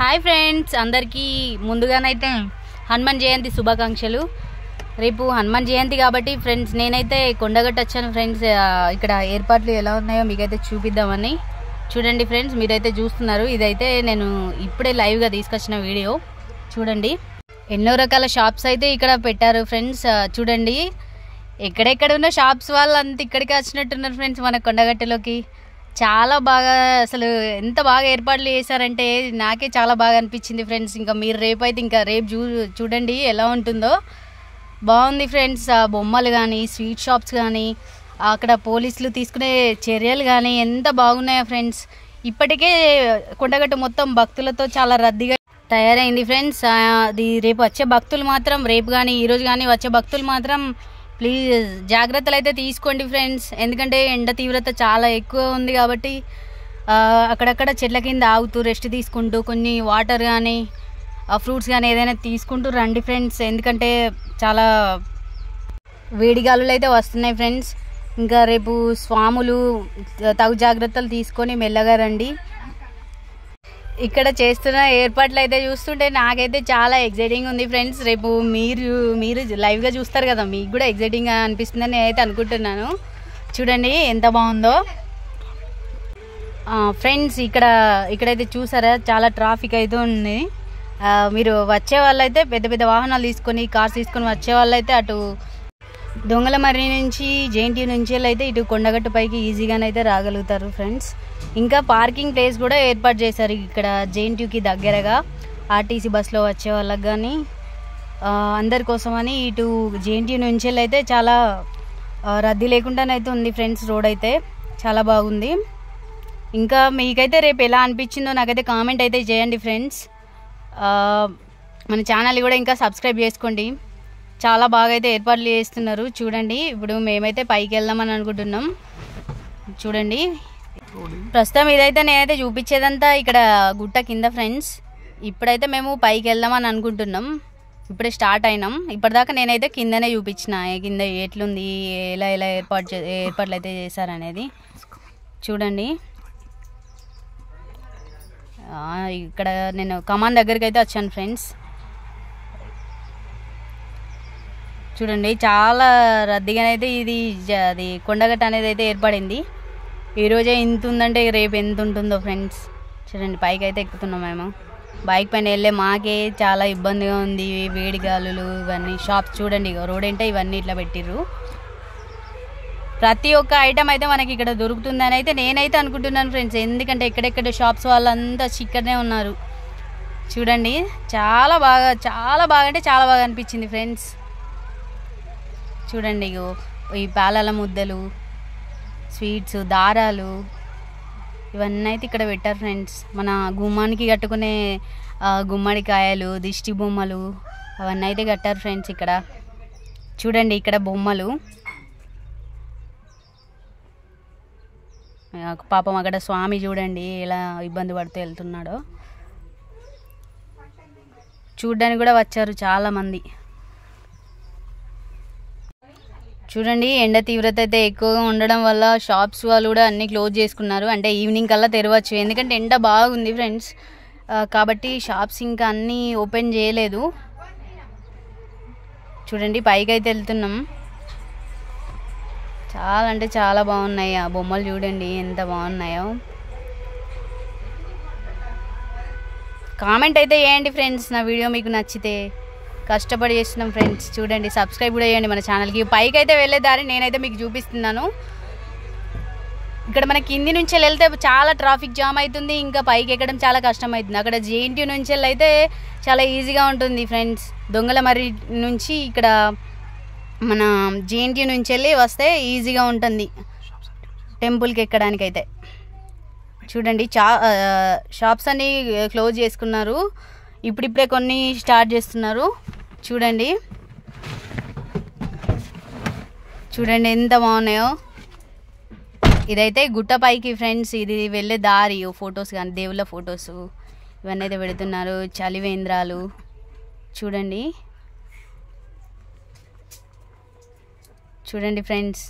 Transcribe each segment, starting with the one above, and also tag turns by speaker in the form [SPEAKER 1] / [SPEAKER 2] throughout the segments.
[SPEAKER 1] Hi friends, అందరికీ ముందుగానైతే హనుమాన్ జయంతి శుభాకాంక్షలు. రేపు హనుమాన్ జయంతి కాబట్టి ఫ్రెండ్స్ నేనైతే కొండగట్టు వచ్చాను ఫ్రెండ్స్. ఇక్కడ ఏర్పాట్లు ఎలా ఉన్నాయో మీకైతే చూపిద్దామని. చూడండి ఫ్రెండ్స్, మీరైతే చూస్తున్నారు. ఇదైతే నేను ఇప్పుడే లైవ్గా తీసుకొచ్చిన వీడియో. చూడండి, ఎన్నో రకాల షాప్స్ అయితే ఇక్కడ పెట్టారు ఫ్రెండ్స్. చూడండి, ఎక్కడెక్కడ ఉన్న షాప్స్ వాళ్ళంతా ఇక్కడికి వచ్చినట్టున్నారు ఫ్రెండ్స్ మన కొండగట్టులోకి. చాలా బాగా, అసలు ఎంత బాగా ఏర్పాట్లు చేశారంటే నాకే చాలా బాగా అనిపించింది ఫ్రెండ్స్. ఇంకా మీరు రేపు చూడండి ఎలా ఉంటుందో. బాగుంది ఫ్రెండ్స్. ఆ బొమ్మలు కానీ, స్వీట్ షాప్స్ కానీ, అక్కడ పోలీసులు తీసుకునే చర్యలు కానీ ఎంత బాగున్నాయో ఫ్రెండ్స్. ఇప్పటికే కొండగట్టు మొత్తం భక్తులతో చాలా రద్దీగా తయారైంది ఫ్రెండ్స్. అది రేపు వచ్చే భక్తులు మాత్రం, రేపు కానీ ఈరోజు కానీ వచ్చే భక్తులు మాత్రం ప్లీజ్ జాగ్రత్తలు అయితే తీసుకోండి ఫ్రెండ్స్. ఎందుకంటే ఎండ తీవ్రత చాలా ఎక్కువ ఉంది కాబట్టి అక్కడక్కడ చెట్ల కింద ఆగుతూ రెస్ట్ తీసుకుంటూ కొన్ని వాటర్ కానీ ఫ్రూట్స్ కానీ ఏదైనా తీసుకుంటూ రండి ఫ్రెండ్స్. ఎందుకంటే చాలా వేడిగాలులు అయితే వస్తున్నాయి ఫ్రెండ్స్. ఇంకా రేపు స్వాములు తగు జాగ్రత్తలు తీసుకొని మెల్లగా రండి. ఇక్కడ చేస్తున్న ఏర్పాట్లు అయితే చూస్తుంటే నాకైతే చాలా ఎగ్జైటింగ్ ఉంది ఫ్రెండ్స్. రేపు మీరు లైవ్గా చూస్తారు కదా, మీకు కూడా ఎగ్జైటింగ్గా అనిపిస్తుందని నేనైతే అనుకుంటున్నాను. చూడండి ఎంత బాగుందో ఫ్రెండ్స్. ఇక్కడైతే చూసారా, చాలా ట్రాఫిక్ అయితే ఉంది. మీరు వచ్చే వాళ్ళైతే పెద్ద పెద్ద వాహనాలు తీసుకొని, కార్స్ తీసుకొని వచ్చే వాళ్ళైతే అటు దొంగలమర్రి నుంచి, జేఎన్టీ నుంచి అయితే ఇటు కొండగట్టు పైకి ఈజీగానైతే రాగలుగుతారు ఫ్రెండ్స్. ఇంకా పార్కింగ్ ప్లేస్ కూడా ఏర్పాటు చేశారు ఇక్కడ జేఎన్టీకి దగ్గరగా. ఆర్టీసీ బస్సులో వచ్చే వాళ్ళకి కానీ అందరి కోసమని ఇటు జేఎన్టీ నుంచి అయితే చాలా రద్దీ లేకుండానైతే ఉంది ఫ్రెండ్స్. రోడ్ అయితే చాలా బాగుంది. ఇంకా మీకైతే రేపు ఎలా అనిపించిందో నాకైతే కామెంట్ అయితే చేయండి ఫ్రెండ్స్. మన ఛానల్ కూడా ఇంకా సబ్స్క్రైబ్ చేసుకోండి. చాలా బాగా అయితే ఏర్పాట్లు చేస్తున్నారు. చూడండి, ఇప్పుడు మేమైతే పైకి వెళ్దామని అనుకుంటున్నాం. చూడండి, ప్రస్తుతం ఇదైతే నేనైతే చూపించేదంతా ఇక్కడ గుట్ట కింద ఫ్రెండ్స్. ఇప్పుడైతే మేము పైకి వెళ్దామని అనుకుంటున్నాం. ఇప్పుడే స్టార్ట్ అయినాం. ఇప్పటిదాకా నేనైతే కిందనే చూపించిన, కింద ఎట్లుంది, ఎలా ఏర్పాట్లు అయితే చేశారనేది. చూడండి, ఇక్కడ నేను కమాన్ దగ్గరికి అయితే వచ్చాను ఫ్రెండ్స్. చూడండి, చాలా రద్దీగానైతే అది కొండగట్టు అనేది అయితే ఏర్పడింది. ఈరోజే ఇంత ఉందంటే రేపు ఎంత ఉంటుందో ఫ్రెండ్స్. చూడండి, పైకి అయితే ఎక్కుతున్నాం మేము. బైక్ పైన వెళ్ళే మాకే చాలా ఇబ్బందిగా ఉంది. వేడి గాలులు ఇవన్నీ. షాప్స్ చూడండి, రోడ్ అంటే ఇవన్నీ ఇట్లా పెట్టిర్రు. ప్రతి ఒక్క ఐటమ్ అయితే మనకి ఇక్కడ దొరుకుతుందని అయితే నేనైతే అనుకుంటున్నాను ఫ్రెండ్స్. ఎందుకంటే ఎక్కడెక్కడ షాప్స్ వాళ్ళంతా ఇక్కడనే ఉన్నారు. చూడండి, చాలా బాగా అంటే చాలా బాగా అనిపించింది ఫ్రెండ్స్. చూడండి, ఈ పాలల ముద్దలు, స్వీట్స్, దారాలు ఇవన్నీ అయితే ఇక్కడ పెట్టారు ఫ్రెండ్స్. మన గుమ్మానికి కట్టుకునే గుమ్మడికాయలు, దిష్టి బొమ్మలు అవన్నీ అయితే కట్టారు ఫ్రెండ్స్ ఇక్కడ. చూడండి, ఇక్కడ బొమ్మలు. పాపం అక్కడ స్వామి చూడండి ఎలా ఇబ్బంది పడుతూ వెళ్తున్నాడో. చూడ్డానికి కూడా వచ్చారు చాలామంది. చూడండి, ఎండ తీవ్రత అయితే ఎక్కువగా ఉండడం వల్ల షాప్స్ వాళ్ళు కూడా అన్నీ క్లోజ్ చేసుకున్నారు. అంటే ఈవినింగ్ కల్లా తెరవచ్చు. ఎందుకంటే ఎండ బాగుంది ఫ్రెండ్స్. కాబట్టి షాప్స్ ఇంకా అన్నీ ఓపెన్ చేయలేదు. చూడండి, పైకి అయితే వెళ్తున్నాం. చాలా అంటే చాలా బాగున్నాయి ఆ బొమ్మలు. చూడండి ఎంత బాగున్నాయో. కామెంట్ అయితే చేయండి ఫ్రెండ్స్ నా వీడియో మీకు నచ్చితే. కష్టపడి చేస్తున్నాం ఫ్రెండ్స్. చూడండి, సబ్స్క్రైబ్ కూడా చేయండి మన ఛానల్కి. పైకి అయితే వెళ్ళే దారి నేనైతే మీకు చూపిస్తున్నాను. ఇక్కడ మన కింది నుంచి వెళ్తే చాలా ట్రాఫిక్ జామ్ అవుతుంది. ఇంకా పైకి ఎక్కడం చాలా కష్టం అవుతుంది. అక్కడ జేఎన్టీ నుంచి అయితే చాలా ఈజీగా ఉంటుంది ఫ్రెండ్స్. దొంగలమర్రి నుంచి ఇక్కడ మన జేఎన్టీ నుంచి వెళ్ళి వస్తే ఈజీగా ఉంటుంది టెంపుల్కి ఎక్కడానికైతే. చూడండి, షాప్స్ అన్నీ క్లోజ్ చేసుకున్నారు. ఇప్పుడిప్పుడే కొన్ని స్టార్ట్ చేస్తున్నారు. చూడండి ఎంత బాగున్నాయో. ఇదైతే గుట్ట పైకి ఫ్రెండ్స్. ఇది వెళ్ళే దారి. ఫొటోస్ కానీ, దేవుళ్ళ ఫొటోస్ ఇవన్నీ అయితే పెడుతున్నారు. చలివేంద్రాలు చూడండి ఫ్రెండ్స్.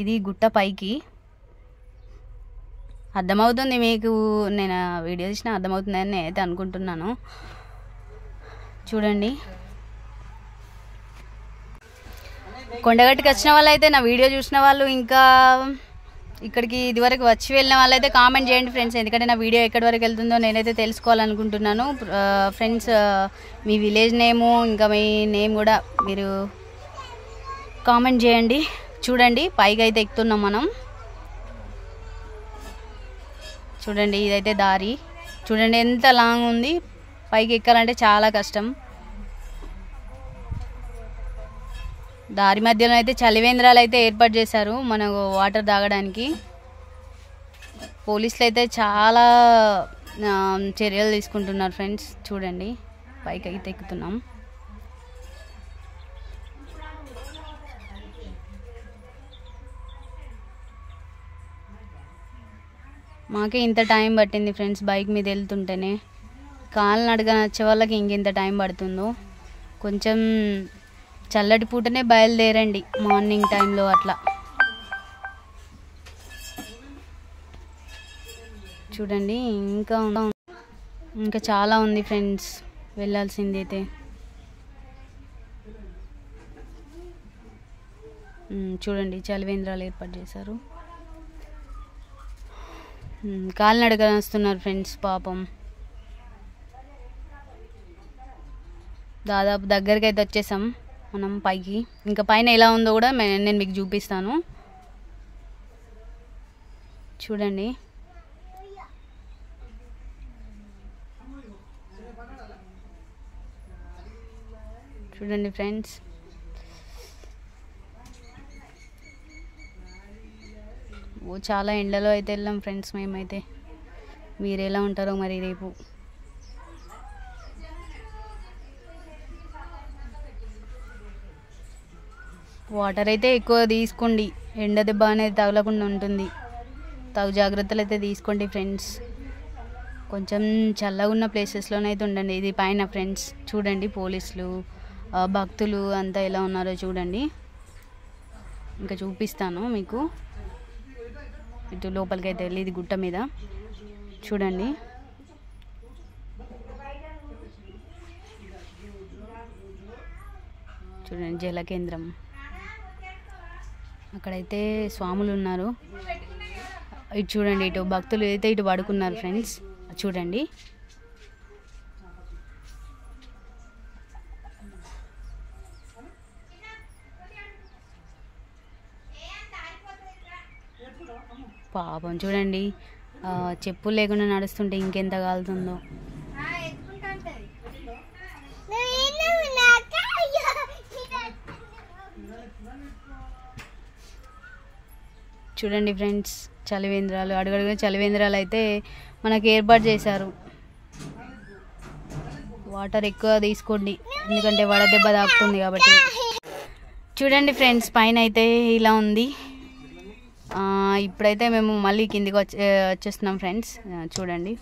[SPEAKER 1] ఇది గుట్ట పైకి. అర్థమవుతుంది మీకు, నేను వీడియో తీసిన అర్థమవుతుందని నేనైతే అనుకుంటున్నాను. చూడండి, కొండగట్టుకి వచ్చిన వాళ్ళు అయితే, నా వీడియో చూసిన వాళ్ళు, ఇంకా ఇక్కడికి ఇదివరకు వచ్చి వెళ్ళిన వాళ్ళైతే కామెంట్ చేయండి ఫ్రెండ్స్. ఎందుకంటే నా వీడియో ఎక్కడి వరకు వెళ్తుందో నేనైతే తెలుసుకోవాలనుకుంటున్నాను. ఫ్రెండ్స్, మీ విలేజ్ నేము ఇంకా మీ నేమ్ కూడా మీరు కామెంట్ చేయండి. చూడండి, పైకి అయితే ఎక్కుతున్నాం మనం. చూడండి, ఇదైతే దారి. చూడండి ఎంత లాంగ్ ఉంది. పైకి ఎక్కాలంటే చాలా కష్టం. దారి మధ్యలో అయితే చలివేంద్రాలు అయితే ఏర్పాటు చేశారు మనకు వాటర్ తాగడానికి. పోలీసులు అయితే చాలా చర్యలు తీసుకుంటున్నారు ఫ్రెండ్స్. చూడండి, పైకి అయితే ఎక్కుతున్నాం. మాకే ఇంత టైం పట్టింది ఫ్రెండ్స్ బైక్ మీద వెళ్తుంటేనే. కాలినడకన వచ్చే వాళ్ళకి ఇంకెంత టైం పడుతుందో. కొంచెం చల్లటి పూటనే బయలుదేరండి, మార్నింగ్ టైంలో అట్లా. చూడండి, ఇంకా చాలా ఉంది ఫ్రెండ్స్ వెళ్ళాల్సింది అయితే. చూడండి, చలివేంద్రాలు ఏర్పాటు చేశారు. కాలినడకన వస్తున్నారు ఫ్రెండ్స్ పాపం. దాదాపు దగ్గరికి అయితే వచ్చేసాం మనం పైకి. ఇంకా పైన ఎలా ఉందో కూడా నేను మీకు చూపిస్తాను. చూడండి, చూడండి ఫ్రెండ్స్. చాలా ఎండలో అయితే వెళ్ళాం ఫ్రెండ్స్ మేమైతే. మీరు ఎలా ఉంటారో మరి రేపు. వాటర్ అయితే ఎక్కువ తీసుకోండి, ఎండ దెబ్బ అనేది తగలకుండా ఉంటుంది. తగు జాగ్రత్తలు అయితే తీసుకోండి ఫ్రెండ్స్. కొంచెం చల్లగా ఉన్న ప్లేసెస్లోనైతే ఉండండి. ఇది పైన ఫ్రెండ్స్. చూడండి, పోలీసులు భక్తులు అంతా ఎలా ఉన్నారో చూడండి. ఇంకా చూపిస్తాను మీకు. ఇటు లోపలికి అయితే వెళ్ళి, ఇది గుట్ట మీద చూడండి. చూడండి, జలకేంద్రం. అక్కడైతే స్వాములు ఉన్నారు. ఇటు చూడండి, ఇటు భక్తులు అయితే ఇటు పడుకున్నారు ఫ్రెండ్స్. చూడండి, పాపం చూడండి, చెప్పులు లేకుండా నడుస్తుంటే ఇంకెంత కాలుతుందో. చూడండి ఫ్రెండ్స్, చలివేంద్రాలు, అడుగడుగున చలివేంద్రాలు అయితే మనకి ఏర్పాటు చేశారు. వాటర్ ఎక్కువ తీసుకోండి, ఎందుకంటే వడదెబ్బ తాకుతుంది కాబట్టి. చూడండి ఫ్రెండ్స్, పైన అయితే ఇలా ఉంది. ఇప్పుడైతే మేము మళ్ళీ కిందికి వచ్చేస్తున్నాం ఫ్రెండ్స్. చూడండి,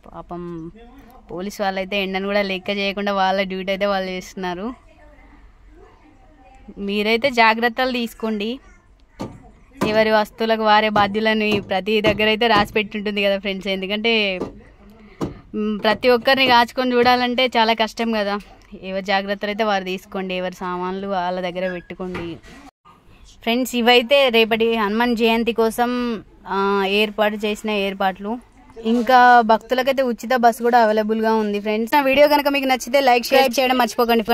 [SPEAKER 1] పాపం పోలీస్ వాళ్ళైతే ఎండను కూడా లెక్క చేయకుండా వాళ్ళ డ్యూటీ అయితే వాళ్ళు చేస్తున్నారు. మీరైతే జాగ్రత్తలు తీసుకోండి. ఎవరి వస్తువులకు వారే బాధ్యులని ప్రతి దగ్గర అయితే రాసి పెట్టుంటుంది కదా ఫ్రెండ్స్. ఎందుకంటే ప్రతి ఒక్కరిని కాచుకొని చూడాలంటే చాలా కష్టం కదా. ఎవరి జాగ్రత్తలు అయితే వారు తీసుకోండి, ఎవరి సామాన్లు వాళ్ళ దగ్గర పెట్టుకోండి ఫ్రెండ్స్. ఇవైతే రేపటి హనుమాన్ జయంతి కోసం ఏర్పాటు చేసిన ఏర్పాట్లు. ఇంకా భక్తులకైతే ఉచిత బస్సు కూడా అవైలబుల్గా ఉంది ఫ్రెండ్స్. నా వీడియో కనుక మీకు నచ్చితే లైక్, షేర్ చేయడం మర్చిపోకండి ఫ్రెండ్స్.